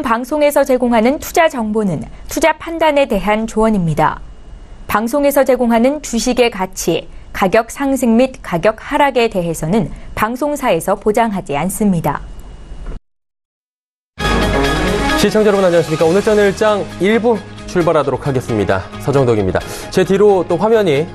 방송에서 제공하는 투자 정보는 투자 판단에 대한 조언입니다. 방송에서 제공하는 주식의 가치, 가격 상승 및 가격 하락에 대해서는 방송사에서 보장하지 않습니다. 시청자 여러분 안녕하십니까. 오늘 저늘장 1부 출발하도록 하겠습니다. 서정덕입니다. 제 뒤로 또 화면이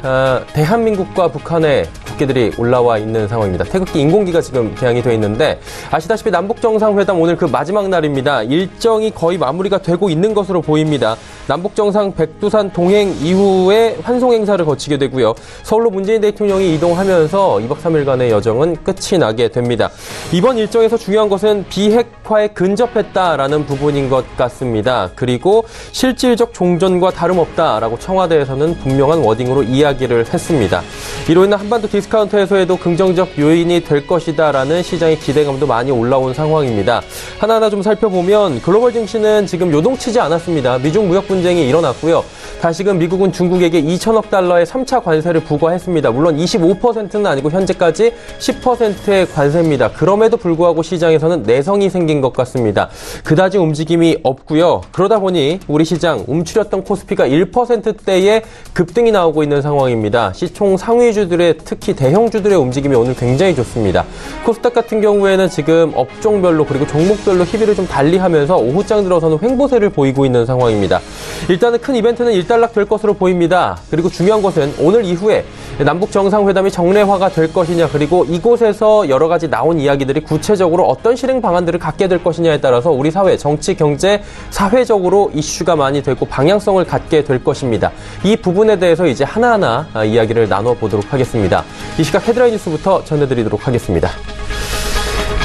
대한민국과 북한의 국기들이 올라와 있는 상황입니다. 태극기 인공기가 지금 개항이 되어 있는데 아시다시피 남북정상회담 오늘 그 마지막 날입니다. 일정이 거의 마무리가 되고 있는 것으로 보입니다. 남북정상 백두산 동행 이후에 환송 행사를 거치게 되고요. 서울로 문재인 대통령이 이동하면서 2박 3일간의 여정은 끝이 나게 됩니다. 이번 일정에서 중요한 것은 비핵화에 근접했다라는 부분인 것 같습니다. 그리고 실질적 종전과 다름없다라고 청와대에서는 분명한 워딩으로 이야기를 했습니다. 이로 인해 한반도 디스카운트 해소에도 긍정적 요인이 될 것이다라는 시장의 기대감도 많이 올라온 상황입니다. 하나하나 좀 살펴보면 글로벌 증시는 지금 요동치지 않았습니다. 미중 무역 분쟁이 일어났고요. 다시금 미국은 중국에게 2천억 달러의 3차 관세를 부과했습니다. 물론 25%는 아니고 현재까지 10%의 관세입니다. 그럼에도 불구하고 시장에서는 내성이 생긴 것 같습니다. 그다지 움직임이 없고요. 그러다 보니 우리 시장 움츠렸던 코스피가 1%대의 급등이 나오고 있는 상황입니다. 시총 상위주들의 특히 대형주들의 움직임이 오늘 굉장히 좋습니다. 코스닥 같은 경우에는 지금 업종별로 그리고 종목별로 희비를 좀 달리하면서 오후장 들어서는 횡보세를 보이고 있는 상황입니다. 일단은 큰 이벤트는 일단락될 것으로 보입니다. 그리고 중요한 것은 오늘 이후에 남북정상회담이 정례화가 될 것이냐 그리고 이곳에서 여러 가지 나온 이야기들이 구체적으로 어떤 실행 방안들을 갖게 될 것이냐에 따라서 우리 사회, 정치, 경제, 사회적으로 이슈가 많이 되고 방향성을 갖게 될 것입니다. 이 부분에 대해서 이제 하나하나 이야기를 나눠보도록 하겠습니다. 이 시각 헤드라인 뉴스부터 전해드리도록 하겠습니다.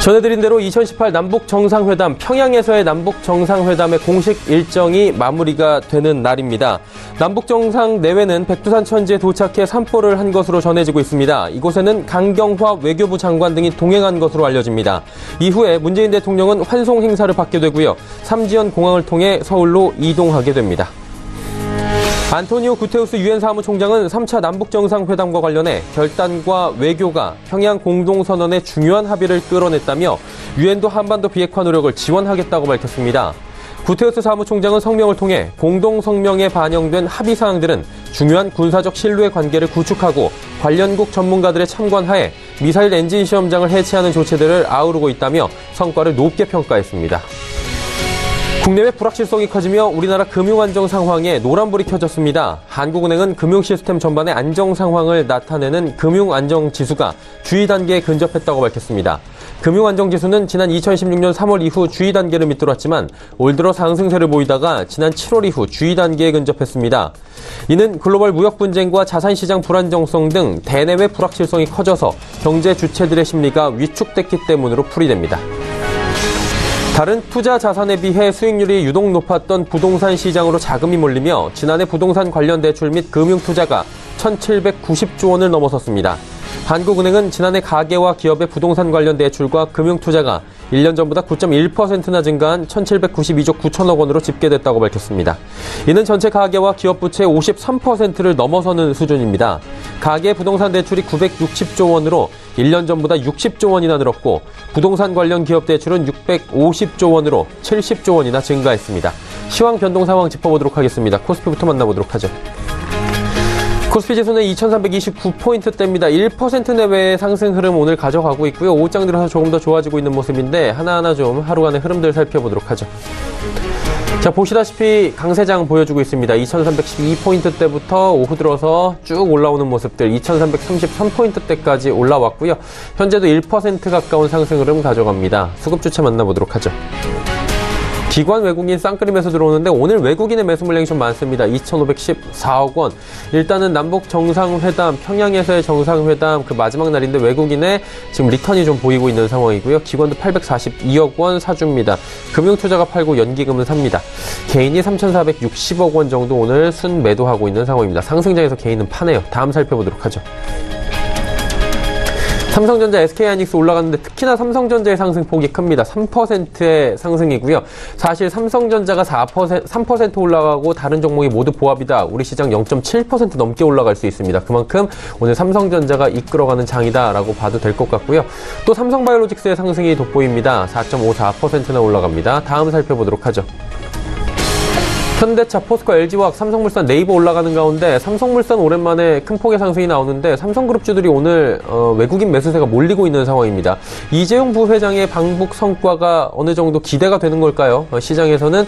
전해드린 대로 2018 남북정상회담, 평양에서의 남북정상회담의 공식 일정이 마무리가 되는 날입니다. 남북정상 내외는 백두산 천지에 도착해 산보를 한 것으로 전해지고 있습니다. 이곳에는 강경화 외교부 장관 등이 동행한 것으로 알려집니다. 이후에 문재인 대통령은 환송 행사를 받게 되고요. 삼지연 공항을 통해 서울로 이동하게 됩니다. 안토니오 구테우스 유엔 사무총장은 3차 남북정상회담과 관련해 결단과 외교가 평양 공동선언의 중요한 합의를 끌어냈다며 유엔도 한반도 비핵화 노력을 지원하겠다고 밝혔습니다. 구테우스 사무총장은 성명을 통해 공동성명에 반영된 합의사항들은 중요한 군사적 신뢰 관계를 구축하고 관련국 전문가들의 참관하에 미사일 엔진 시험장을 해체하는 조치들을 아우르고 있다며 성과를 높게 평가했습니다. 국내외 불확실성이 커지며 우리나라 금융안정 상황에 노란불이 켜졌습니다. 한국은행은 금융시스템 전반의 안정 상황을 나타내는 금융안정지수가 주의 단계에 근접했다고 밝혔습니다. 금융안정지수는 지난 2016년 3월 이후 주의 단계를 밑돌았지만 올 들어 상승세를 보이다가 지난 7월 이후 주의 단계에 근접했습니다. 이는 글로벌 무역 분쟁과 자산시장 불안정성 등 대내외 불확실성이 커져서 경제 주체들의 심리가 위축됐기 때문으로 풀이됩니다. 다른 투자 자산에 비해 수익률이 유독 높았던 부동산 시장으로 자금이 몰리며 지난해 부동산 관련 대출 및 금융투자가 1,790조 원을 넘어섰습니다. 한국은행은 지난해 가계와 기업의 부동산 관련 대출과 금융투자가 1년 전보다 9.1%나 증가한 1,792조 9천억 원으로 집계됐다고 밝혔습니다. 이는 전체 가계와 기업 부채의 53%를 넘어서는 수준입니다. 가계 부동산 대출이 960조 원으로 1년 전보다 60조 원이나 늘었고 부동산 관련 기업 대출은 650조 원으로 70조 원이나 증가했습니다. 시황 변동 상황 짚어보도록 하겠습니다. 코스피부터 만나보도록 하죠. 코스피 지수는 2329포인트대입니다. 1% 내외의 상승 흐름 오늘 가져가고 있고요. 오후장 들어서 조금 더 좋아지고 있는 모습인데 하나하나 좀 하루간의 흐름들 살펴보도록 하죠. 자, 보시다시피 강세장 보여주고 있습니다. 2312포인트대부터 오후 들어서 쭉 올라오는 모습들 2333포인트대까지 올라왔고요. 현재도 1% 가까운 상승 흐름 가져갑니다. 수급 주체 만나보도록 하죠. 기관 외국인 쌍끌이 매수 들어오는데 오늘 외국인의 매수 물량이 좀 많습니다. 2,514억 원. 일단은 남북 정상회담, 평양에서의 정상회담 그 마지막 날인데 외국인의 지금 리턴이 좀 보이고 있는 상황이고요. 기관도 842억 원 사줍니다. 금융투자가 팔고 연기금은 삽니다. 개인이 3,460억 원 정도 오늘 순 매도하고 있는 상황입니다. 상승장에서 개인은 파네요. 다음 살펴보도록 하죠. 삼성전자, SK하이닉스 올라갔는데 특히나 삼성전자의 상승폭이 큽니다. 3%의 상승이고요. 사실 삼성전자가 3% 올라가고 다른 종목이 모두 보합이다. 우리 시장 0.7% 넘게 올라갈 수 있습니다. 그만큼 오늘 삼성전자가 이끌어가는 장이다라고 봐도 될 것 같고요. 또 삼성바이오로직스의 상승이 돋보입니다. 4.54%나 올라갑니다. 다음 살펴보도록 하죠. 현대차, 포스코, LG화학, 삼성물산, 네이버 올라가는 가운데 삼성물산 오랜만에 큰 폭의 상승이 나오는데 삼성그룹주들이 오늘 외국인 매수세가 몰리고 있는 상황입니다. 이재용 부회장의 방북 성과가 어느 정도 기대가 되는 걸까요? 시장에서는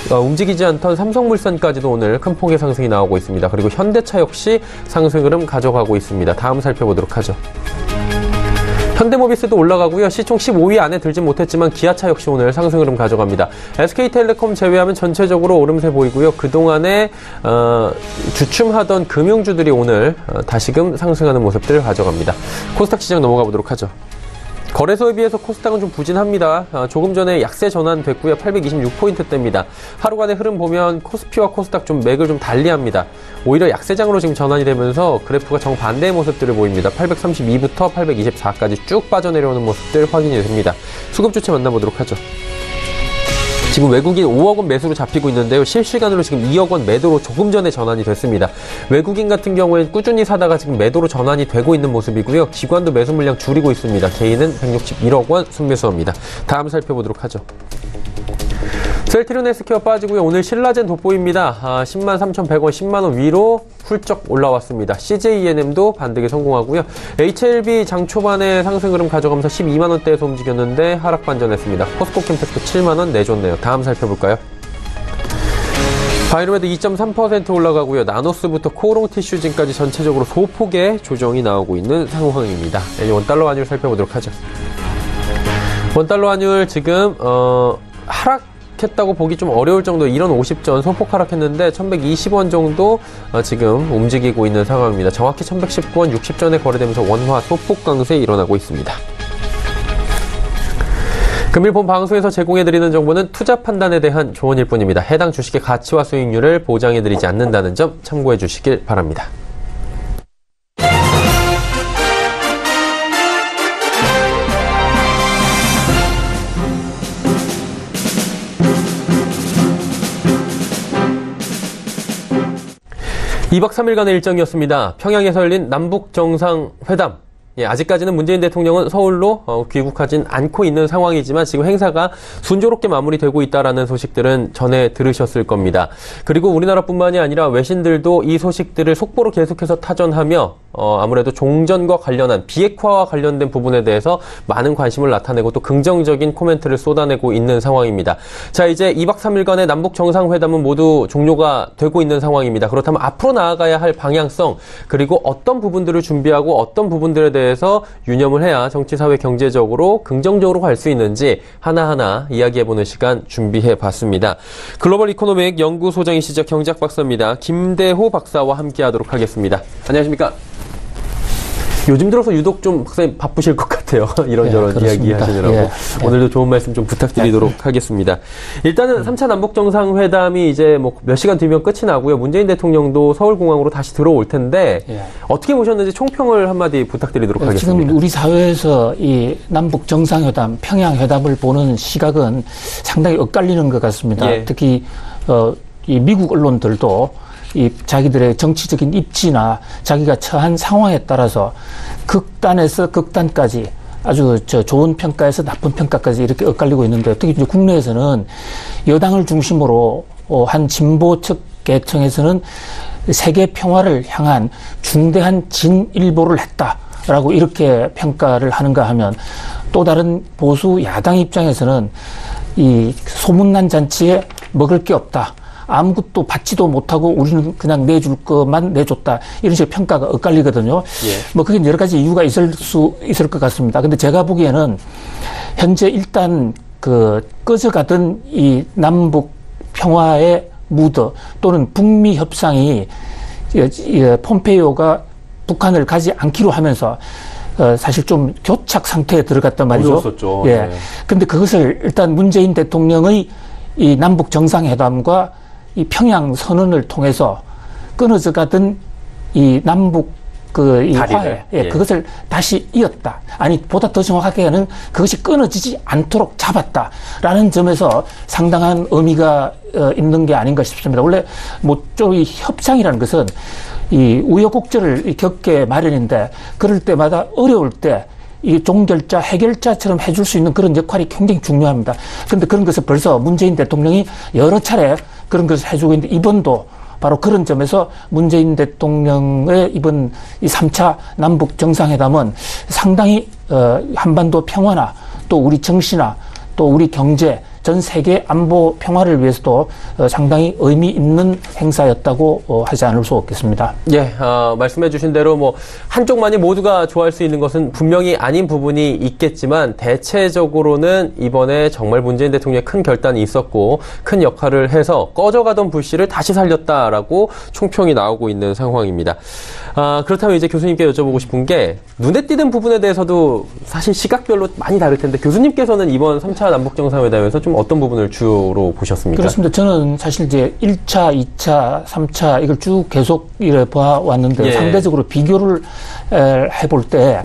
움직이지 않던 삼성물산까지도 오늘 큰 폭의 상승이 나오고 있습니다. 그리고 현대차 역시 상승 흐름 가져가고 있습니다. 다음 살펴보도록 하죠. 현대모비스도 올라가고요. 시총 15위 안에 들진 못했지만 기아차 역시 오늘 상승 흐름 가져갑니다. SK텔레콤 제외하면 전체적으로 오름세 보이고요. 그동안에 주춤하던 금융주들이 오늘 다시금 상승하는 모습들을 가져갑니다. 코스닥 시장 넘어가 보도록 하죠. 거래소에 비해서 코스닥은 좀 부진합니다. 조금 전에 약세 전환됐고요. 826포인트대입니다. 하루간의 흐름 보면 코스피와 코스닥 좀 맥을 좀 달리합니다. 오히려 약세장으로 지금 전환이 되면서 그래프가 정반대의 모습들을 보입니다. 832부터 824까지 쭉 빠져내려오는 모습들 확인이 됩니다. 수급 주체 만나보도록 하죠. 지금 외국인 5억 원 매수로 잡히고 있는데요. 실시간으로 지금 2억 원 매도로 조금 전에 전환이 됐습니다. 외국인 같은 경우에는 꾸준히 사다가 지금 매도로 전환이 되고 있는 모습이고요. 기관도 매수 물량 줄이고 있습니다. 개인은 161억 원 순매수합니다. 다음 살펴보도록 하죠. 셀트리온 헬스케어 빠지고요. 오늘 신라젠 돋보입니다. 103,100원, 10만원 위로 훌쩍 올라왔습니다. CJENM도 반등에 성공하고요. HLB 장 초반에 상승 흐름 가져가면서 12만원대에서 움직였는데 하락 반전했습니다. 포스코캠텍도 7만원 내줬네요. 다음 살펴볼까요? 바이로메드 2.3% 올라가고요. 나노스부터 코오롱 티슈진까지 전체적으로 소폭의 조정이 나오고 있는 상황입니다. 원달러 환율 살펴보도록 하죠. 원달러 환율 지금 하락했다고 보기 좀 어려울 정도 이런 50전 소폭 하락했는데 1120원 정도 지금 움직이고 있는 상황입니다. 정확히 1119원 60전에 거래되면서 원화 소폭 강세 일어나고 있습니다. 금일 본 방송에서 제공해드리는 정보는 투자 판단에 대한 조언일 뿐입니다. 해당 주식의 가치와 수익률을 보장해드리지 않는다는 점 참고해 주시길 바랍니다. (2박 3일간의) 일정이었습니다. 평양에서 열린 남북정상회담. 아직까지는 문재인 대통령은 서울로 귀국하진 않고 있는 상황이지만 지금 행사가 순조롭게 마무리되고 있다라는 소식들은 전해 들으셨을 겁니다. 그리고 우리나라뿐만이 아니라 외신들도 이 소식들을 속보로 계속해서 타전하며 아무래도 종전과 관련한 비핵화와 관련된 부분에 대해서 많은 관심을 나타내고 또 긍정적인 코멘트를 쏟아내고 있는 상황입니다. 자, 이제 2박 3일간의 남북 정상회담은 모두 종료가 되고 있는 상황입니다. 그렇다면 앞으로 나아가야 할 방향성 그리고 어떤 부분들을 준비하고 어떤 부분들에 대해서 유념을 해야 정치, 사회, 경제적으로 긍정적으로 갈 수 있는지 하나하나 이야기해보는 시간 준비해봤습니다. 글로벌 이코노믹 연구소장이시죠. 경제학 박사입니다. 김대호 박사와 함께하도록 하겠습니다. 안녕하십니까? 요즘 들어서 유독 좀 박사님 바쁘실 것 같아요. 이런저런 이야기 하시느라고. 오늘도 좋은 말씀 좀 부탁드리도록 하겠습니다. 일단은 3차 남북정상회담이 이제 뭐 몇 시간 뒤면 끝이 나고요. 문재인 대통령도 서울공항으로 다시 들어올 텐데 어떻게 보셨는지 총평을 한마디 부탁드리도록 하겠습니다. 지금 우리 사회에서 이 남북정상회담, 평양회담을 보는 시각은 상당히 엇갈리는 것 같습니다. 특히 이 미국 언론들도 이 자기들의 정치적인 입지나 자기가 처한 상황에 따라서 극단에서 극단까지 아주 좋은 평가에서 나쁜 평가까지 이렇게 엇갈리고 있는데 특히 이제 국내에서는 여당을 중심으로 한 진보 측 계층에서는 세계 평화를 향한 중대한 진일보를 했다라고 이렇게 평가를 하는가 하면 또 다른 보수 야당 입장에서는 이 소문난 잔치에 먹을 게 없다. 아무것도 받지도 못하고 우리는 그냥 내줄 것만 내줬다. 이런 식의 평가가 엇갈리거든요. 뭐 그게 여러 가지 이유가 있을 것 같습니다. 근데 제가 보기에는 현재 일단 꺼져가던 이 남북 평화의 무드 또는 북미 협상이 폼페이오가 북한을 가지 않기로 하면서 사실 좀 교착 상태에 들어갔단 말이죠. 어려웠었죠. 근데 그것을 일단 문재인 대통령의 이 남북 정상회담과 이 평양 선언을 통해서 끊어져 가던 이 남북 이 화해, 그것을 다시 이었다. 아니, 보다 더 정확하게는 그것이 끊어지지 않도록 잡았다라는 점에서 상당한 의미가 있는 게 아닌가 싶습니다. 원래 이 협상이라는 것은 이 우여곡절을 겪게 마련인데 그럴 때마다 어려울 때 이 종결자, 해결자처럼 해줄 수 있는 그런 역할이 굉장히 중요합니다. 그런데 그런 것을 벌써 문재인 대통령이 여러 차례 그런 것을 해주고 있는데 이번도 바로 그런 점에서 문재인 대통령의 이번 이 3차 남북 정상회담은 상당히 한반도 평화나 또 우리 정신화 또 우리 경제 전 세계 안보 평화를 위해서도 상당히 의미 있는 행사였다고 하지 않을 수 없겠습니다. 예, 말씀해 주신 대로 한쪽만이 모두가 좋아할 수 있는 것은 분명히 아닌 부분이 있겠지만 대체적으로는 이번에 정말 문재인 대통령의 큰 결단이 있었고 큰 역할을 해서 꺼져가던 불씨를 다시 살렸다라고 총평이 나오고 있는 상황입니다. 그렇다면 이제 교수님께 여쭤보고 싶은 게 눈에 띄는 부분에 대해서도 사실 시각별로 많이 다를 텐데 교수님께서는 이번 3차 남북정상회담에서 좀 어떤 부분을 주로 보셨습니까? 그렇습니다. 저는 사실 이제 1차, 2차, 3차 이걸 쭉 계속 봐왔는데 상대적으로 비교를 해볼 때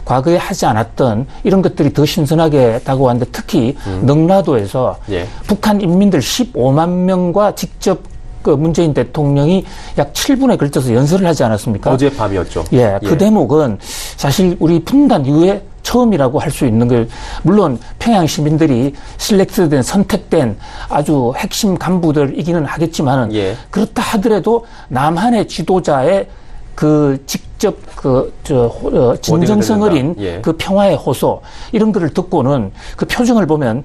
과거에 하지 않았던 이런 것들이 더 신선하게 다가왔는데 특히 능라도에서 북한 인민들 15만 명과 직접 문재인 대통령이 약 7분에 걸쳐서 연설을 하지 않았습니까? 어젯밤이었죠. 그 대목은 사실 우리 분단 이후에 처음이라고 할 수 있는 걸 물론 평양 시민들이 실렉트된 선택된 아주 핵심 간부들이기는 하겠지만은 그렇다 하더라도 남한의 지도자의 직접 진정성 어린 그 평화의 호소 이런 거를 듣고는 그 표정을 보면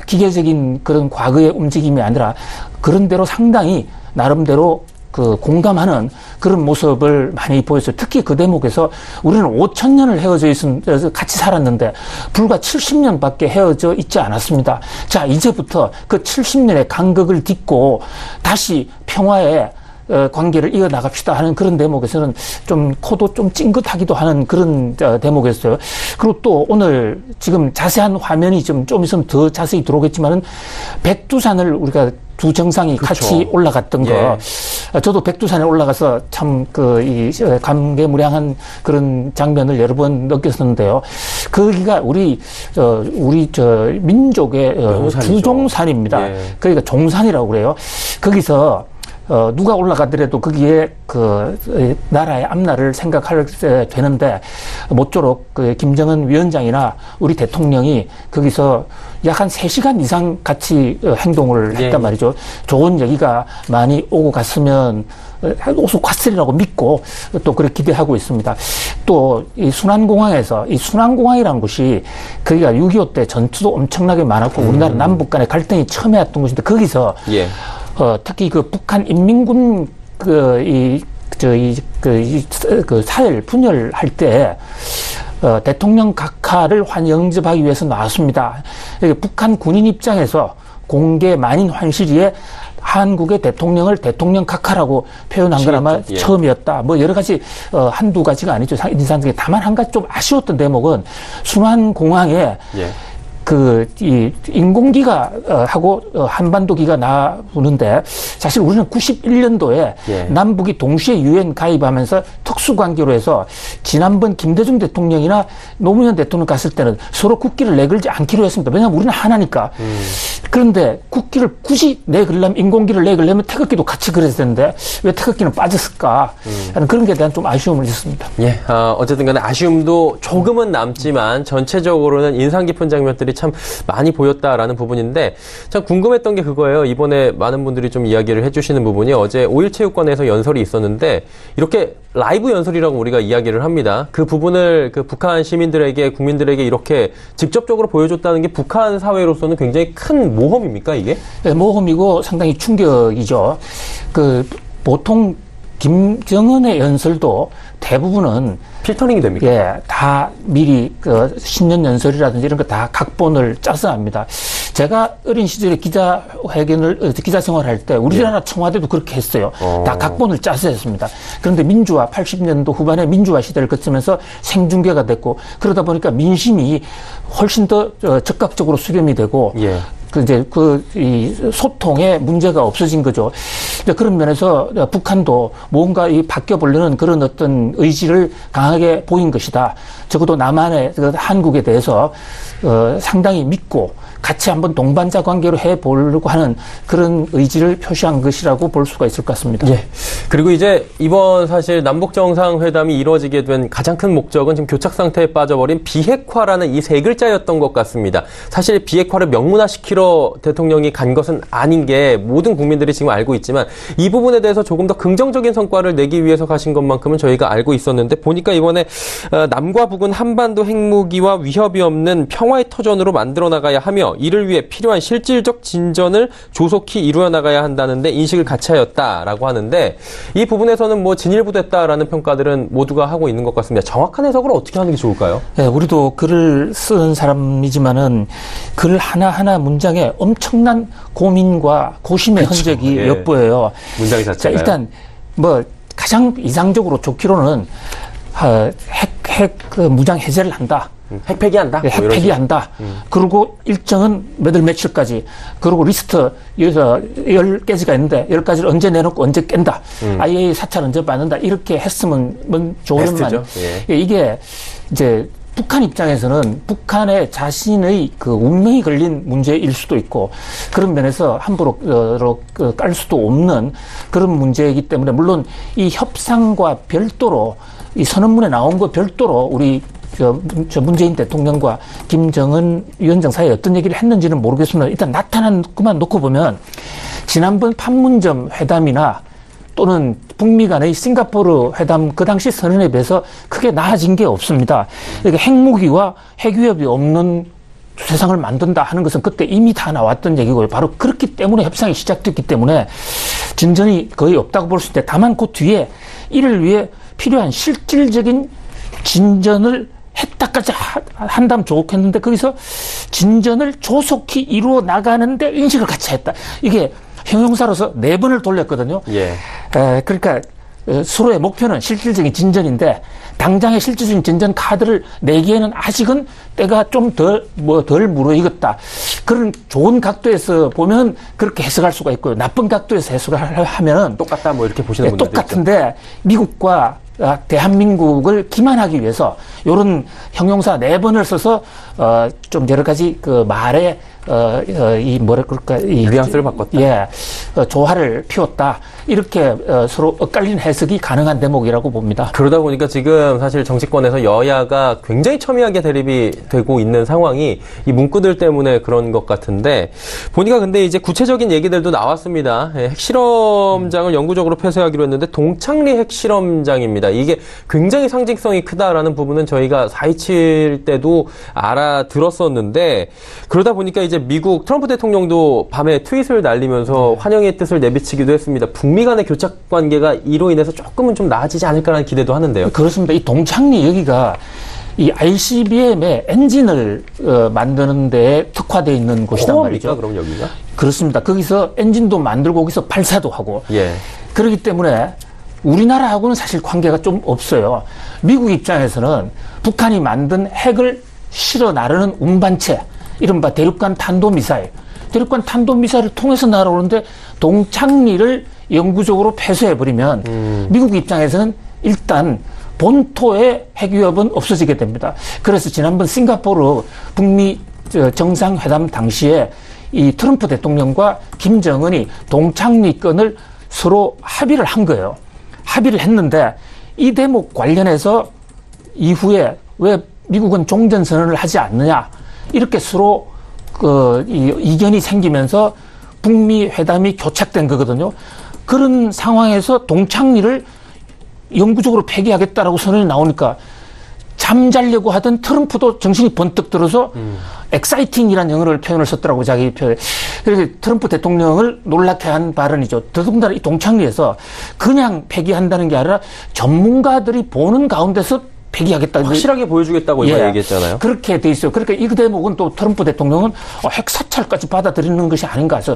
기계적인 그런 과거의 움직임이 아니라 그런 대로 상당히 나름대로 공감하는 그런 모습을 많이 보였어요. 특히 그 대목에서 우리는 5,000년을 헤어져 같이 살았는데 불과 70년밖에 헤어져 있지 않았습니다. 자, 이제부터 그 70년의 간극을 딛고 다시 평화의 관계를 이어나갑시다 하는 그런 대목에서는 좀 코도 좀 찡긋하기도 하는 그런 대목이었어요. 그리고 또 오늘 지금 자세한 화면이 좀 있으면 더 자세히 들어오겠지만은 백두산을 우리가 두 정상이 같이 올라갔던 거. 저도 백두산에 올라가서 참 이 감개무량한 그런 장면을 여러 번 느꼈었는데요. 거기가 우리 민족의 주종산입니다. 거기가 종산이라고 그래요. 거기서 누가 올라가더라도 거기에 나라의 앞날을 생각할 되는데 모쪼록 김정은 위원장이나 우리 대통령이 거기서 약 한 3시간 이상 같이 행동을 했단 말이죠. 좋은 얘기가 많이 오고 갔으면 오고 갔으리라고 믿고 또 그렇게 기대하고 있습니다. 또 이 순환공항에서 이 순환공항이라는 곳이 거기가 6.25 때 전투도 엄청나게 많았고 우리나라 남북 간의 갈등이 처음이었던 곳인데 거기서 특히 북한 인민군 사열 분열할 때 대통령 각하를 영접하기 위해서 나왔습니다. 북한 군인 입장에서 공개 만인 환시리에 한국의 대통령을 대통령 각하라고 표현한 건 아마 처음이었다. 여러 가지 한두 가지가 아니죠. 인상적인 다만 한 가지 좀 아쉬웠던 대목은 순환공항에 이 인공기가 하고 한반도기가 나오는데 사실 우리는 91년도에 남북이 동시에 유엔 가입하면서 특수관계로 해서 지난번 김대중 대통령이나 노무현 대통령 갔을 때는 서로 국기를 내걸지 않기로 했습니다. 왜냐하면 우리는 하나니까. 그런데 국기를 굳이 내걸려면 인공기를 내걸려면 태극기도 같이 그랬을 텐데 왜 태극기는 빠졌을까 하는 그런 게 대한 좀 아쉬움을 있었습니다. 어쨌든 간에 아쉬움도 조금은 남지만 전체적으로는 인상 깊은 장면들이 참 많이 보였다라는 부분인데 참 궁금했던 게 그거예요. 이번에 많은 분들이 좀 이야기를 해주시는 부분이 어제 5.1체육관에서 연설이 있었는데 이렇게 라이브 연설이라고 우리가 이야기를 합니다. 그 부분을 북한 시민들에게 국민들에게 이렇게 직접적으로 보여줬다는 게 북한 사회로서는 굉장히 큰 모험입니까 이게? 네, 모험이고 상당히 충격이죠. 보통 김정은의 연설도 대부분은 필터링이 됩니까? 다 미리 신년 연설이라든지 이런 거 다 각본을 짜서 합니다. 제가 어린 시절에 기자 생활할 때 우리나라 청와대도 그렇게 했어요. 다 각본을 짜서 했습니다. 그런데 80년도 후반에 민주화 시대를 거치면서 생중계가 됐고 그러다 보니까 민심이 훨씬 더 적극적으로 수렴이 되고 이 소통에 문제가 없어진 거죠. 그런 면에서 북한도 뭔가 이 바뀌어보려는 그런 어떤 의지를 강하게 보인 것이다. 적어도 남한의 한국에 대해서 상당히 믿고 같이 한번 동반자 관계로 해보려고 하는 그런 의지를 표시한 것이라고 볼 수가 있을 것 같습니다. 예. 그리고 이제 이번 사실 남북 정상회담이 이루어지게 된 가장 큰 목적은 지금 교착 상태에 빠져버린 비핵화라는 이 세 글자였던 것 같습니다. 사실 비핵화를 명문화시키러 대통령이 간 것은 아닌 게 모든 국민들이 지금 알고 있지만 이 부분에 대해서 조금 더 긍정적인 성과를 내기 위해서 가신 것만큼은 저희가 알고 있었는데 보니까 이번에 남과 북은 한반도 핵무기와 위협이 없는 평화의 터전으로 만들어 나가야 하며 이를 위해 필요한 실질적 진전을 조속히 이루어 나가야 한다는데 인식을 같이 하였다라고 하는데 이 부분에서는 뭐 진일보됐다라는 평가들은 모두가 하고 있는 것 같습니다. 정확한 해석을 어떻게 하는 게 좋을까요? 네, 우리도 글을 쓰는 사람이지만은 글 하나하나 문장에 엄청난 고민과 고심의 그렇죠. 흔적이 예. 엿보여요. 문장 자체가. 자, 일단 뭐 가장 이상적으로 좋기로는 핵 무장 해제를 한다. 핵 폐기한다. 네, 핵 폐기한다. 그리고 일정은 몇 월 며칠까지. 그리고 리스트 여기서 10가지가 있는데 10가지를 언제 내놓고 언제 깬다. IAEA 사찰 언제 받는다. 이렇게 했으면 좋으련만 예. 이게 이제 북한 입장에서는 북한의 자신의 그 운명이 걸린 문제일 수도 있고 그런 면에서 함부로 깔 수도 없는 그런 문제이기 때문에 물론 이 협상과 별도로 이 선언문에 나온 거 별도로 우리 문재인 대통령과 김정은 위원장 사이에 어떤 얘기를 했는지는 모르겠습니다. 일단 나타난 것만 놓고 보면 지난번 판문점 회담이나 또는 북미 간의 싱가포르 회담 그 당시 선언에 비해서 크게 나아진 게 없습니다. 그러니까 핵무기와 핵위협이 없는 세상을 만든다 하는 것은 그때 이미 다 나왔던 얘기고요. 바로 그렇기 때문에 협상이 시작됐기 때문에 진전이 거의 없다고 볼 수 있는데 다만 그 뒤에 이를 위해 필요한 실질적인 진전을 했다까지 한다면 좋겠는데 거기서 진전을 조속히 이루어 나가는데 인식을 같이 했다. 이게 형용사로서 4번을 돌렸거든요. 예. 그러니까 서로의 목표는 실질적인 진전인데 당장의 실질적인 진전 카드를 내기에는 아직은 때가 좀 덜 무르익었다. 그런 좋은 각도에서 보면 그렇게 해석할 수가 있고요. 나쁜 각도에서 해석을 하면은 똑같다 뭐 이렇게 보시는 분들도 똑같은데 미국과 대한민국을 기만하기 위해서 이런 형용사 4번을 써서 좀 여러 가지 그 말에 이 뭐라 그럴까 이 뉘앙스를 바꿨다. 예, 조화를 피웠다. 이렇게 서로 엇갈린 해석이 가능한 대목이라고 봅니다. 그러다 보니까 지금 사실 정치권에서 여야가 굉장히 첨예하게 대립이 되고 있는 상황이 이 문구들 때문에 그런 것 같은데 보니까 근데 이제 구체적인 얘기들도 나왔습니다. 핵실험장을 영구적으로 폐쇄하기로 했는데 동창리 핵실험장입니다. 이게 굉장히 상징성이 크다라는 부분은 저희가 4.27 때도 알아들었었는데 그러다 보니까 이제 미국 트럼프 대통령도 밤에 트윗을 날리면서 환영의 뜻을 내비치기도 했습니다. 북미 간의 교착 관계가 이로 인해서 조금은 좀 나아지지 않을까라는 기대도 하는데요. 그렇습니다. 이 동창리 여기가 이 ICBM의 엔진을 만드는 데에 특화되어 있는 곳이란 말이죠. 그럼 여기가? 그렇습니다. 거기서 엔진도 만들고 거기서 발사도 하고. 예. 그렇기 때문에 우리나라하고는 사실 관계가 좀 없어요. 미국 입장에서는 북한이 만든 핵을 실어 나르는 운반체, 이른바 대륙간 탄도미사일. 대륙간 탄도미사일을 통해서 날아오는데 동창리를 영구적으로 폐쇄해버리면 미국 입장에서는 일단 본토의 핵위협은 없어지게 됩니다. 그래서 지난번 싱가포르 북미 정상회담 당시에 이 트럼프 대통령과 김정은이 동창리 건을 서로 합의를 한 거예요. 합의를 했는데 이 대목 관련해서 이후에 왜 미국은 종전선언을 하지 않느냐 이렇게 서로 이견이 생기면서 북미 회담이 교착된 거거든요. 그런 상황에서 동창리를 영구적으로 폐기하겠다라고 선언이 나오니까 잠자려고 하던 트럼프도 정신이 번뜩 들어서 exciting이라는 영어를 표현을 썼더라고 자기 표현. 그래서 트럼프 대통령을 놀랍게 한 발언이죠. 더군다나 이 동창리에서 그냥 폐기한다는 게 아니라 전문가들이 보는 가운데서 폐기하겠다. 확실하게 보여주겠다고 이번에 얘기했잖아요. 그렇게 돼 있어요. 그러니까 이 대목은 또 트럼프 대통령은 핵 사찰까지 받아들이는 것이 아닌가 해서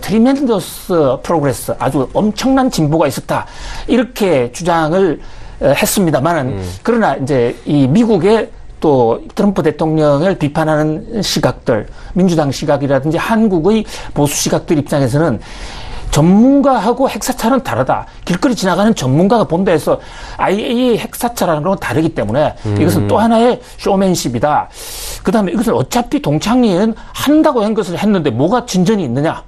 tremendous progress, 아주 엄청난 진보가 있었다. 이렇게 주장을 했습니다만은 그러나 이제 이 미국의 또 트럼프 대통령을 비판하는 시각들, 민주당 시각이라든지 한국의 보수 시각들 입장에서는 전문가하고 핵사찰은 다르다. 길거리 지나가는 전문가가 본다 해서 IAEA 핵사찰하는 건 다르기 때문에 이것은 또 하나의 쇼맨십이다. 그 다음에 이것은 어차피 동창리는 한다고 한 것을 했는데 뭐가 진전이 있느냐.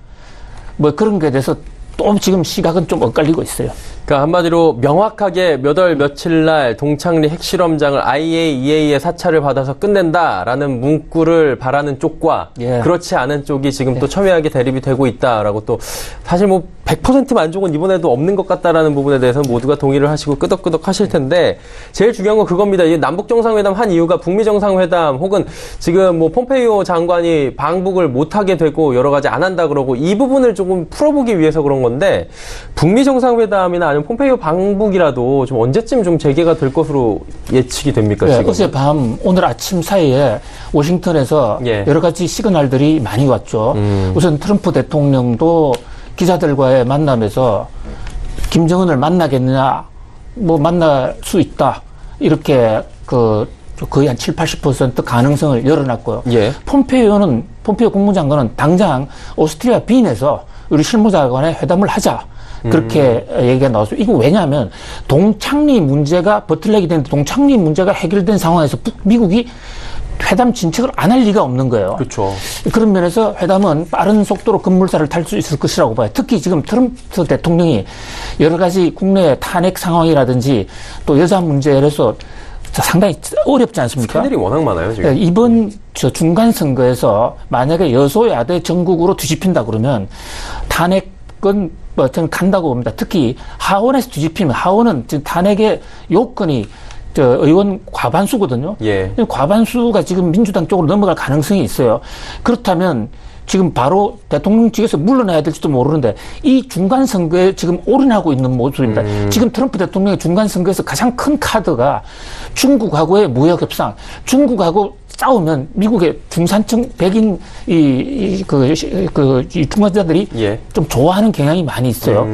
뭐 그런 거에 대해서 또 지금 시각은 좀 엇갈리고 있어요. 그러니까 한마디로 명확하게 몇 월 며칠 날 동창리 핵실험장을 IAEA의 사찰을 받아서 끝낸다라는 문구를 바라는 쪽과 예. 그렇지 않은 쪽이 지금 또 첨예하게 대립이 되고 있다라고 또 사실 뭐 100% 만족은 이번에도 없는 것 같다라는 부분에 대해서 모두가 동의를 하시고 끄덕끄덕 하실 텐데 제일 중요한 건 그겁니다. 이 남북 정상회담 한 이유가 북미 정상회담 혹은 지금 뭐 폼페이오 장관이 방북을 못하게 되고 여러 가지 안 한다 그러고 이 부분을 조금 풀어보기 위해서 그런 건데 북미 정상회담이나 아니면 폼페이오 방북이라도 좀 언제쯤 좀 재개가 될 것으로 예측이 됩니까? 네, 어젯밤 오늘 아침 사이에 워싱턴에서 예. 여러 가지 시그널들이 많이 왔죠. 우선 트럼프 대통령도 기자들과의 만남에서 김정은을 만나겠느냐, 뭐 만날 수 있다. 이렇게 거의 한 70-80% 가능성을 열어놨고요. 예. 폼페이오 국무장관은 당장 오스트리아 빈에서 우리 실무자간에 회담을 하자. 그렇게 얘기가 나왔어요. 이거 왜냐하면 동창리 문제가 버틀렉이 되는데 동창리 문제가 해결된 상황에서 미국이 회담 진척을 안 할 리가 없는 거예요. 그렇죠. 그런 면에서 회담은 빠른 속도로 급물살을 탈 수 있을 것이라고 봐요. 특히 지금 트럼프 대통령이 여러 가지 국내 탄핵 상황이라든지 또 여자 문제에서 상당히 어렵지 않습니까? 스캔들이 워낙 많아요, 지금. 이번 중간 선거에서 만약에 여소야대 전국으로 뒤집힌다 그러면 탄핵은 저는 간다고 봅니다. 특히 하원에서 뒤집히면 하원은 지금 탄핵의 요건이 의원 과반수거든요. 예. 과반수가 지금 민주당 쪽으로 넘어갈 가능성이 있어요. 그렇다면 지금 바로 대통령직에서 물러나야 될지도 모르는데 이 중간 선거에 지금 올인하고 있는 모습입니다. 지금 트럼프 대통령의 중간 선거에서 가장 큰 카드가 중국하고의 무역 협상, 중국하고 싸우면 미국의 중산층 백인 이 중간자들이 예. 좀 좋아하는 경향이 많이 있어요.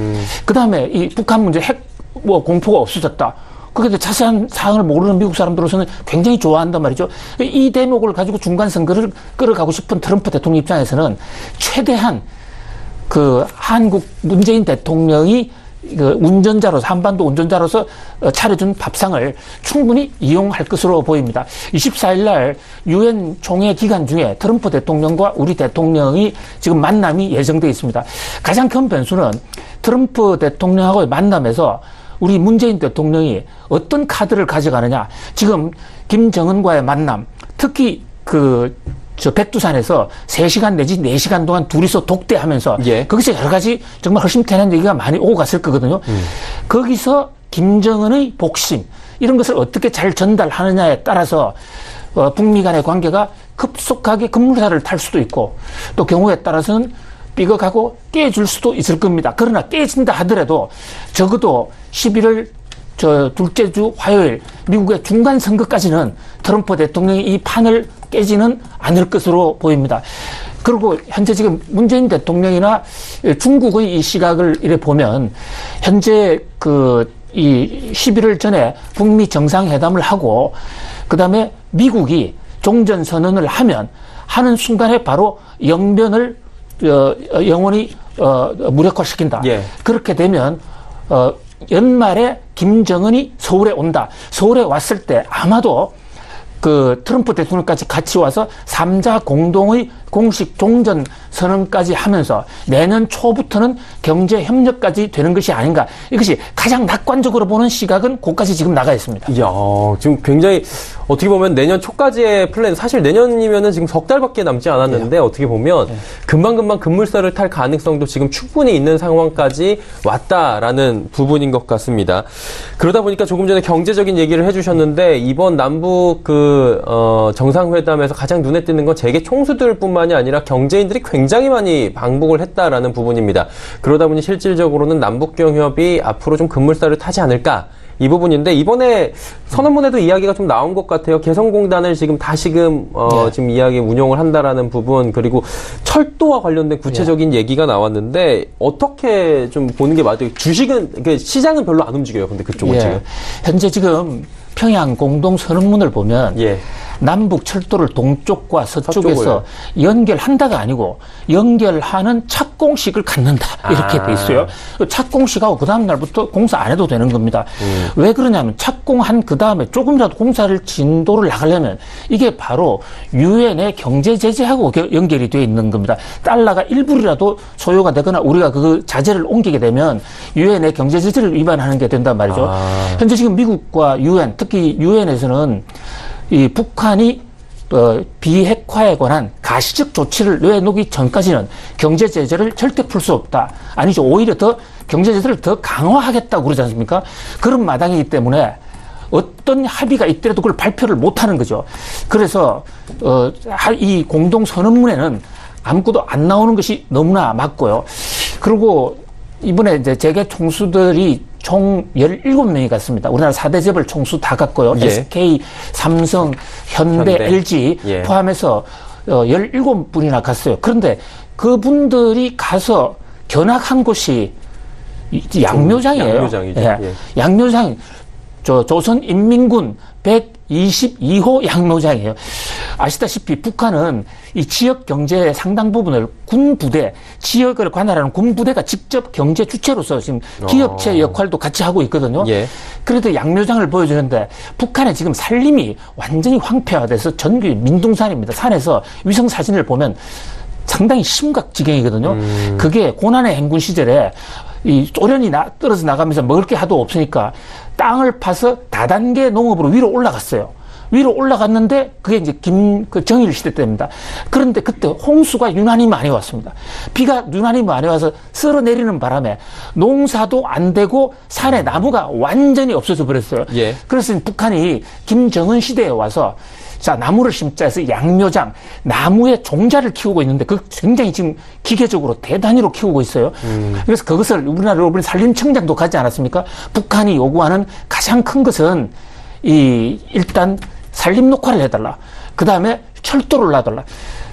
그 다음에 이 북한 문제 핵 공포가 없어졌다. 그게 자세한 사항을 모르는 미국 사람들로서는 굉장히 좋아한단 말이죠. 이 대목을 가지고 중간 선거를 끌어가고 싶은 트럼프 대통령 입장에서는 최대한 한국 문재인 대통령이 운전자로서 한반도 운전자로서 차려준 밥상을 충분히 이용할 것으로 보입니다. 24일 날 유엔 총회 기간 중에 트럼프 대통령과 우리 대통령이 지금 만남이 예정되어 있습니다. 가장 큰 변수는 트럼프 대통령하고의 만남에서 우리 문재인 대통령이 어떤 카드를 가져가느냐. 지금 김정은과의 만남, 특히 백두산에서 3시간 내지 4시간 동안 둘이서 독대하면서 예. 거기서 여러 가지 정말 허심탄회한 얘기가 많이 오고 갔을 거거든요. 거기서 김정은의 복심, 이런 것을 어떻게 잘 전달하느냐에 따라서 북미 간의 관계가 급속하게 급물살을 탈 수도 있고 또 경우에 따라서는 삐걱하고 깨질 수도 있을 겁니다. 그러나 깨진다 하더라도 적어도 11월 둘째 주 화요일 미국의 중간 선거까지는 트럼프 대통령이 이 판을 깨지는 않을 것으로 보입니다. 그리고 현재 지금 문재인 대통령이나 중국의 이 시각을 이래 보면 현재 이 11월 전에 북미 정상회담을 하고 그다음에 미국이 종전선언을 하는 순간에 바로 영변을 영원히 무력화시킨다. 예. 그렇게 되면 연말에 김정은이 서울에 온다. 서울에 왔을 때 아마도 트럼프 대통령까지 같이 와서 3자 공동의 공식 종전 선언까지 하면서 내년 초부터는 경제 협력까지 되는 것이 아닌가. 이것이 가장 낙관적으로 보는 시각은 그까지 지금 나가 있습니다. 이야, 지금 굉장히 어떻게 보면 내년 초까지의 플랜, 사실 내년이면은 지금 석 달밖에 남지 않았는데 어떻게 보면 금방금방 급물살을 탈 가능성도 지금 충분히 있는 상황까지 왔다라는 부분인 것 같습니다. 그러다 보니까 조금 전에 경제적인 얘기를 해주셨는데 이번 남북 정상회담에서 가장 눈에 띄는 건 재계 총수들뿐만이 아니라 경제인들이 굉장히 많이 방북을 했다라는 부분입니다. 그러다 보니 실질적으로는 남북경협이 앞으로 좀 급물살을 타지 않을까 이 부분인데 이번에 선언문에도 이야기가 좀 나온 것 같아요. 개성공단을 지금 다시금 지금 이야기 운용을 한다라는 부분 그리고 철도와 관련된 구체적인 얘기가 나왔는데 어떻게 좀 보는 게 맞아요? 주식은 시장은 별로 안 움직여요. 근데 그쪽은 지금 현재 지금 평양 공동선언문을 보면 예. 남북 철도를 동쪽과 서쪽에서 연결한다가 아니고 연결하는 착공식을 갖는다 이렇게 돼 있어요. 착공식하고 그 다음 날부터 공사 안 해도 되는 겁니다. 왜 그러냐면 착공한 그 다음에 조금이라도 공사를 진도를 나가려면 이게 바로 유엔의 경제 제재하고 연결이 되어 있는 겁니다. 달러가 1불이라도 소요가 되거나 우리가 그 자재를 옮기게 되면 유엔의 경제 제재를 위반하는 게 된단 말이죠. 현재 지금 미국과 유엔, 특히 유엔에서는 이 북한이 비핵화에 관한 가시적 조치를 내놓기 전까지는 경제 제재를 절대 풀 수 없다. 아니죠. 오히려 더 경제 제재를 더 강화하겠다고 그러지 않습니까? 그런 마당이기 때문에 어떤 합의가 있더라도 그걸 발표를 못 하는 거죠. 그래서 이 공동 선언문에는 아무것도 안 나오는 것이 너무나 맞고요. 그리고 이번에 이제 재계 총수들이 총 17명이 갔습니다. 우리나라 4대 재벌 총수 다 갔고요. 예. SK, 삼성, 현대, LG 예. 포함해서 17분이나 갔어요. 그런데 그분들이 가서 견학한 곳이 양묘장이에요. 양묘장이죠. 예. 예. 양묘장, 조선인민군 122호 양묘장이에요. 아시다시피 북한은 이 지역 경제의 상당 부분을 군부대, 지역을 관할하는 군부대가 직접 경제 주체로서 지금 기업체 역할도 같이 하고 있거든요. 예. 그래도 양묘장을 보여주는데 북한의 지금 살림이 완전히 황폐화돼서 전국이 민둥산입니다. 산에서 위성 사진을 보면 상당히 심각지경이거든요. 그게 고난의 행군 시절에 이 소련이 떨어져 나가면서 먹을 게 하도 없으니까 땅을 파서 다단계 농업으로 위로 올라갔어요. 위로 올라갔는데 그게 이제 정일 시대 때입니다. 그런데 그때 홍수가 유난히 많이 왔습니다. 비가 유난히 많이 와서 쓸어내리는 바람에 농사도 안 되고 산에 나무가 완전히 없어져 버렸어요. 예. 그래서 북한이 김정은 시대에 와서 자, 나무를 심자 해서 양묘장, 나무의 종자를 키우고 있는데 그 굉장히 지금 기계적으로 대단위로 키우고 있어요. 그래서 그것을 우리나라로 산림청장도 가지 않았습니까? 북한이 요구하는 가장 큰 것은 일단 산림 녹화를 해달라. 그 다음에 철도를 놔달라.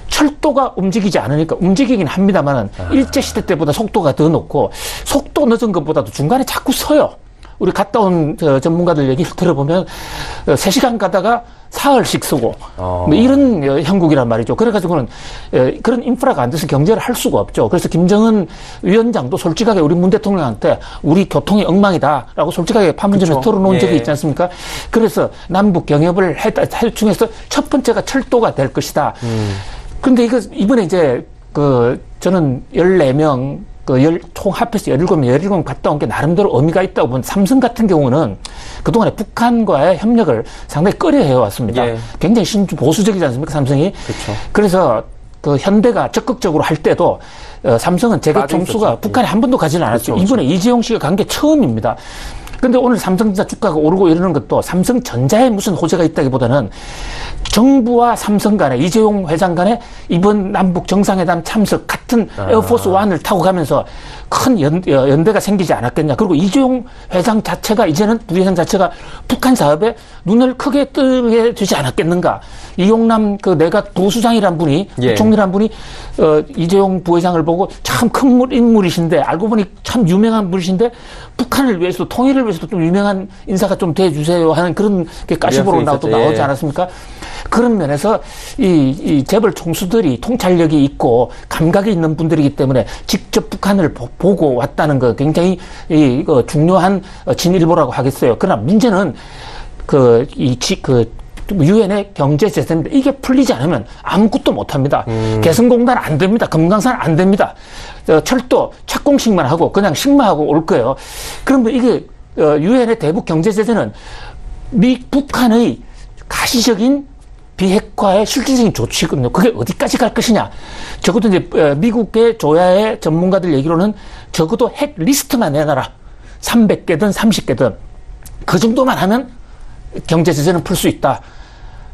철도가 움직이지 않으니까 움직이긴 합니다만은 일제시대 때보다 속도가 더 높고 속도 늦은 것보다도 중간에 자꾸 서요. 우리 갔다 온 전문가들 얘기를 들어보면 3시간 가다가 사흘씩 쓰고 뭐 이런 형국이란 말이죠. 그래가지고는 그런 인프라가 안 돼서 경제를 할 수가 없죠. 그래서 김정은 위원장도 솔직하게 우리 문 대통령한테 우리 교통이 엉망이다라고 솔직하게 판문점에서 털어놓은 적이 있지 않습니까? 그래서 남북 경협을 할 중에서 첫 번째가 철도가 될 것이다. 그런데 이번에 이제 저는 14명 총 합해서 17명 갔다 온 게 나름대로 의미가 있다고 보면 삼성 같은 경우는 그동안에 북한과의 협력을 상당히 꺼려해왔습니다. 예. 굉장히 보수적이지 않습니까, 삼성이? 그렇죠. 그래서 현대가 적극적으로 할 때도 삼성은 재계 총수가 북한에 한 번도 가지는 않았죠. 그렇죠. 이번에 이재용 씨가 간 게 처음입니다. 근데 오늘 삼성전자 주가가 오르고 이러는 것도 삼성전자에 무슨 호재가 있다기보다는 정부와 삼성 간에 이재용 회장 간에 이번 남북 정상회담 참석 같은 에어포스 1을 타고 가면서 큰 연대가 생기지 않았겠냐. 그리고 이재용 회장 자체가 이제는 부회장 자체가 북한 사업에 눈을 크게 뜨게 되지 않았겠는가. 이용남 내각 부수장이란 분이 총리란 분이 이재용 부회장을 보고 참 큰 인물이신데 알고 보니 참 유명한 분이신데 북한을 위해서도 통일을 위해서도 좀 유명한 인사가 좀 돼주세요 하는 그런 게 가시보로 나오지 않았습니까? 그런 면에서 이 재벌 총수들이 통찰력이 있고 감각이 있는 분들이기 때문에 직접 북한을 보고 왔다는 거 굉장히 중요한 진일보라고 하겠어요. 그러나 문제는 유엔의 경제 제재인데 이게 풀리지 않으면 아무것도 못합니다. 개성공단 안 됩니다. 금강산 안 됩니다. 철도 착공식만 하고 그냥 식마하고 올 거예요. 그러면 이게 유엔의 대북 경제 제재는 북한의 가시적인 비핵화의 실질적인 조치거든요. 그게 어디까지 갈 것이냐. 적어도 이제 미국의 조야의 전문가들 얘기로는 적어도 핵 리스트만 내놔라. 300개든 30개든 그 정도만 하면 경제 제재는 풀 수 있다.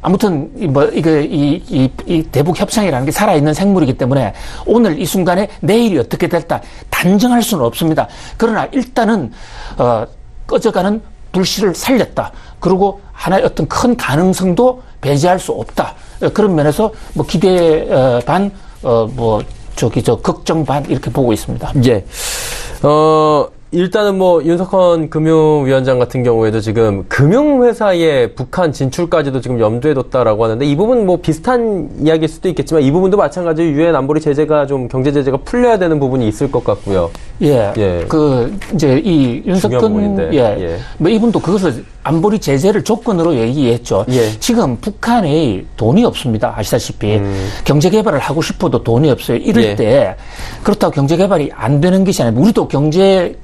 아무튼 이 대북 협상이라는 게 살아있는 생물이기 때문에 오늘 이 순간에 내일이 어떻게 될까 단정할 수는 없습니다. 그러나 일단은 꺼져가는 불씨를 살렸다. 그리고 하나의 어떤 큰 가능성도 배제할 수 없다. 그런 면에서 기대 걱정 반 이렇게 보고 있습니다. 예. 일단은 뭐 윤석헌 금융위원장 같은 경우에도 지금 금융회사의 북한 진출까지도 지금 염두에 뒀다라고 하는데 이 부분 뭐 비슷한 이야기일 수도 있겠지만 이 부분도 마찬가지로 유엔 안보리 제재가 좀 경제 제재가 풀려야 되는 부분이 있을 것 같고요. 예. 이제 이 윤석헌 뭐 이분도 그것을 안보리 제재를 조건으로 얘기했죠. 지금 북한에 돈이 없습니다. 아시다시피 경제 개발을 하고 싶어도 돈이 없어요. 이럴 때 그렇다고 경제 개발이 안 되는 것이 아니라 우리도 경제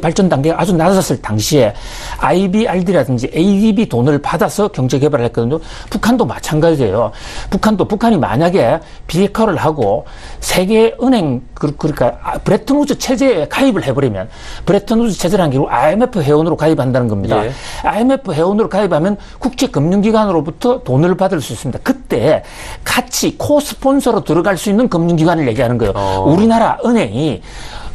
발전 단계가 아주 낮았을 당시에 IBRD라든지 ADB 돈을 받아서 경제 개발을 했거든요. 북한도 마찬가지예요. 북한이 만약에 비핵화를 하고 세계은행 그러니까 브레튼 우즈 체제에 가입을 해버리면 브레튼 우즈 체제라는 게 IMF 회원으로 가입한다는 겁니다. IMF 회원으로 가입하면 국제금융기관으로부터 돈을 받을 수 있습니다. 그때 같이 코스폰서로 들어갈 수 있는 금융기관을 얘기하는 거예요. 우리나라 은행이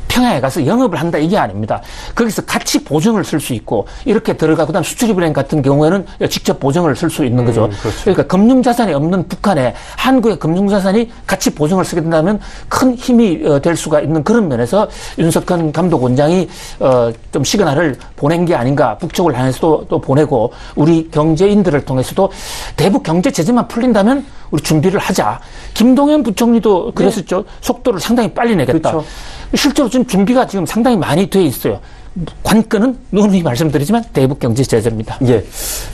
평양에 가서 영업을 한다 이게 아닙니다. 거기서 같이 보증을 쓸 수 있고 이렇게 들어가고 그다음 수출입은행 같은 경우에는 직접 보증을 쓸 수 있는 거죠. 그렇죠. 그러니까 금융자산이 없는 북한에 한국의 금융자산이 같이 보증을 쓰게 된다면 큰 힘이 될 수가 있는 그런 면에서 윤석헌 감독원장이 좀 시그널을 보낸 게 아닌가. 북쪽을 향해서도 또 보내고 우리 경제인들을 통해서도 대북 경제 제재만 풀린다면 우리 준비를 하자. 김동연 부총리도 그랬었죠. 속도를 상당히 빨리 내겠다. 그렇죠. 실제로 지금 준비가 지금 상당히 많이 돼 있어요. 관건은 누누이 말씀드리지만 대북 경제 제재입니다.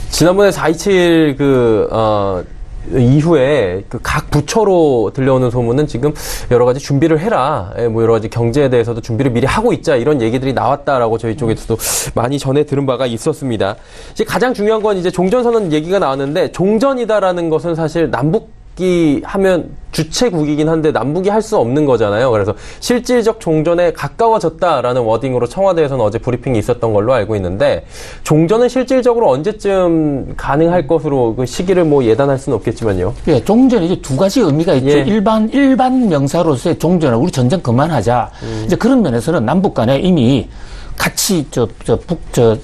지난번에 4.27 이후에 그 각 부처로 들려오는 소문은 지금 여러 가지 준비를 해라. 뭐 여러 가지 경제에 대해서도 준비를 미리 하고 있자. 이런 얘기들이 나왔다라고 저희 쪽에서도 많이 전해 들은 바가 있었습니다. 이제 가장 중요한 건 이제 종전선언 얘기가 나왔는데 종전이다라는 것은 사실 남북이 하면 주체국이긴 한데 남북이 할 수 없는 거잖아요. 그래서 실질적 종전에 가까워졌다라는 워딩으로 청와대에서는 어제 브리핑이 있었던 걸로 알고 있는데 종전은 실질적으로 언제쯤 가능할 것으로 그 시기를 뭐 예단할 수는 없겠지만요. 종전이 이제 두 가지 의미가 있죠. 일반 명사로서의 종전을 우리 전쟁 그만하자. 이제 그런 면에서는 남북 간에 이미 같이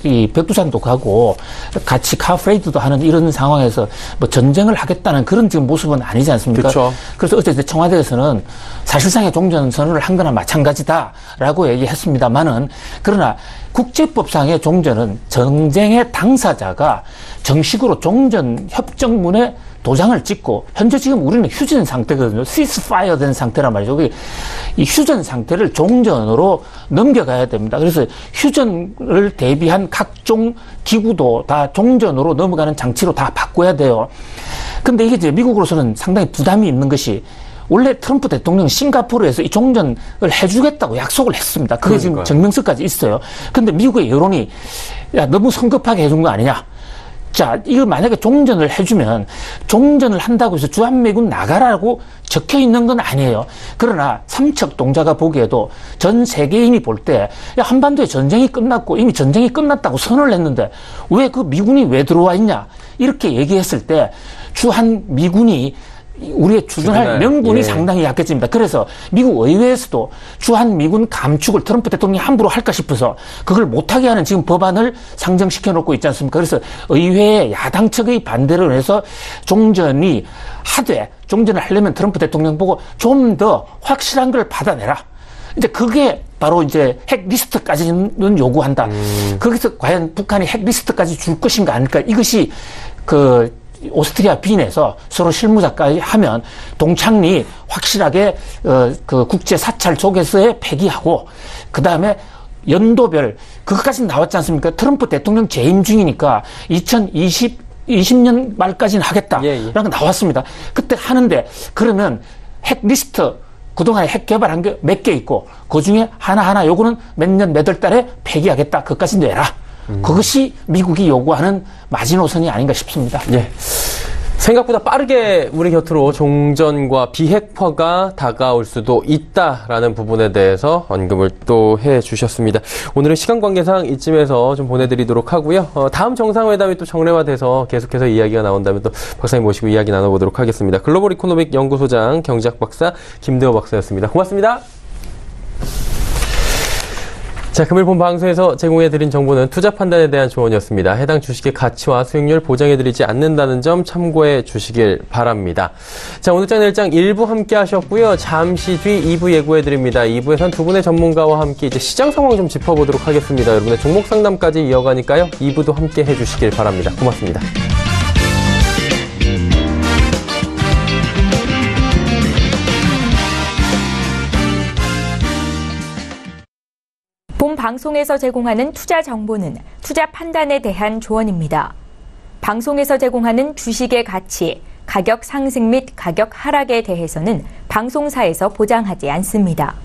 이 백두산도 가고 같이 카프레이드도 하는 이런 상황에서 뭐 전쟁을 하겠다는 그런 지금 모습은 아니지 않습니까? 그렇죠. 그래서 어제 청와대에서는 사실상의 종전 선언을 한 거나 마찬가지다라고 얘기했습니다만은 그러나 국제법상의 종전은 전쟁의 당사자가 정식으로 종전 협정문에 도장을 찍고 현재 지금 우리는 휴전 상태거든요. 시스파이어 된 상태란 말이죠. 이 휴전 상태를 종전으로 넘겨가야 됩니다. 그래서 휴전을 대비한 각종 기구도 다 종전으로 넘어가는 장치로 다 바꿔야 돼요. 근데 이게 이제 미국으로서는 상당히 부담이 있는 것이 원래 트럼프 대통령 싱가포르에서 이 종전을 해주겠다고 약속을 했습니다. 그게 지금 증명서까지 있어요. 근데 미국의 여론이 야, 너무 성급하게 해준 거 아니냐. 자, 이거 만약에 종전을 해주면 종전을 한다고 해서 주한미군 나가라고 적혀 있는 건 아니에요. 그러나 삼척 동자가 보기에도 전 세계인이 볼 때 야, 한반도에 전쟁이 끝났고 이미 전쟁이 끝났다고 선언을 했는데 왜 그 미군이 왜 들어와 있냐 이렇게 얘기했을 때 주한미군이 우리의 주둔할 명분이 상당히 약해집니다. 그래서 미국 의회에서도 주한미군 감축을 트럼프 대통령이 함부로 할까 싶어서 그걸 못하게 하는 지금 법안을 상정시켜 놓고 있지 않습니까? 그래서 의회의 야당 측의 반대를 해서 종전을 하려면 트럼프 대통령 보고 좀 더 확실한 걸 받아내라. 이제 그게 바로 이제 핵 리스트까지는 요구한다. 거기서 과연 북한이 핵 리스트까지 줄 것인가 아닐까? 이것이 오스트리아 빈에서 서로 실무자까지 하면 동창리 확실하게 그 국제 사찰 속에서의 폐기하고 그 다음에 연도별 그것까지는 나왔지 않습니까? 트럼프 대통령 재임 중이니까 2020년 말까지는 하겠다라는 거 나왔습니다. 그때 하는데 그러면 핵 리스트 그동안에 핵 개발한 게 몇 개 있고 그중에 하나하나 요거는 몇 년 몇 월 달에 폐기하겠다. 그것까지 내라. 그것이 미국이 요구하는 마지노선이 아닌가 싶습니다. 생각보다 빠르게 우리 곁으로 종전과 비핵화가 다가올 수도 있다라는 부분에 대해서 언급을 또 해주셨습니다. 오늘은 시간 관계상 이쯤에서 좀 보내드리도록 하고요. 다음 정상회담이 또 정례화돼서 계속해서 이야기가 나온다면 또 박사님 모시고 이야기 나눠보도록 하겠습니다. 글로벌 이코노믹 연구소장 경제학 박사 김대호 박사였습니다. 고맙습니다. 자, 금일 본 방송에서 제공해드린 정보는 투자 판단에 대한 조언이었습니다. 해당 주식의 가치와 수익률 보장해드리지 않는다는 점 참고해 주시길 바랍니다. 자, 오늘장 내일장 1부 함께 하셨고요. 잠시 뒤 2부 예고해드립니다. 2부에선 두 분의 전문가와 함께 이제 시장 상황 좀 짚어보도록 하겠습니다. 여러분의 종목 상담까지 이어가니까요. 2부도 함께 해주시길 바랍니다. 고맙습니다. 본 방송에서 제공하는 투자 정보는 투자 판단에 대한 조언입니다. 방송에서 제공하는 주식의 가치, 가격 상승 및 가격 하락에 대해서는 방송사에서 보장하지 않습니다.